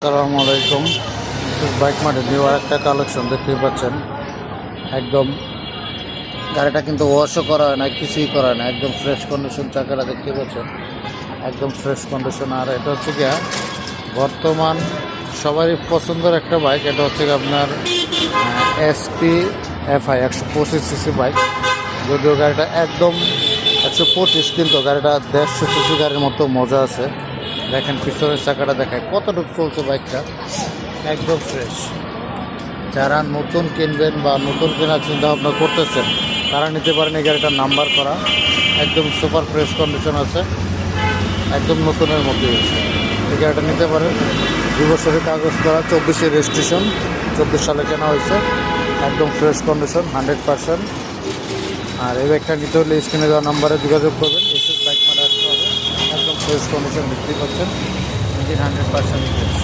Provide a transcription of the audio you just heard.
আসসালামু আলাইকুম। Bike মার্টে new আর একটা কালেকশন দেখতে পাচ্ছেন। একদম গাড়িটা কিন্তু ওয়াশও করা হয় না, কিছুই করা হয় না, একদম ফ্রেশ কন্ডিশন। চাকাটা দেখতে পাচ্ছেন একদম ফ্রেশ কন্ডিশন। আর এটা হচ্ছে গিয়া বর্তমান সবারই পছন্দের একটা বাইক। এটা হচ্ছে গিয়ে আপনার SP FI 125cc বাইক। যদিও গাড়িটা একদম 125, কিন্তু গাড়িটা 150cc গাড়ির মতো মজা আছে। দেখেন পিছনের চাকাটা দেখায় কতটুকু চলছে বাইকটা, একদম ফ্রেশ। যারা নতুন কিনবেন বা নতুন কেনার চিন্তা ভাবনা করতেছেন তারা নিতে পারেন। এই গাড়িটার নাম্বার করা, একদম সুপার ফ্রেশ কন্ডিশন আছে, একদম নতুনের মধ্যে হয়েছে। এই গাড়িটা নিতে পারেন। 2 বছরের কাগজ করা, 24-এর রেজিস্ট্রেশন, 24 সালে কেনা হয়েছে, একদম ফ্রেশ কন্ডিশন 100%। আর এই বাইকটা নিতে হলে স্ক্রিনে দেওয়া নাম্বারে যোগাযোগ করবেন। এসএস বাইক মার্টে আসতে হবে। একদম ফ্রেশ কন্ডিশন বিক্রি করছেন, ইঞ্জিন 100% ফ্রেশ।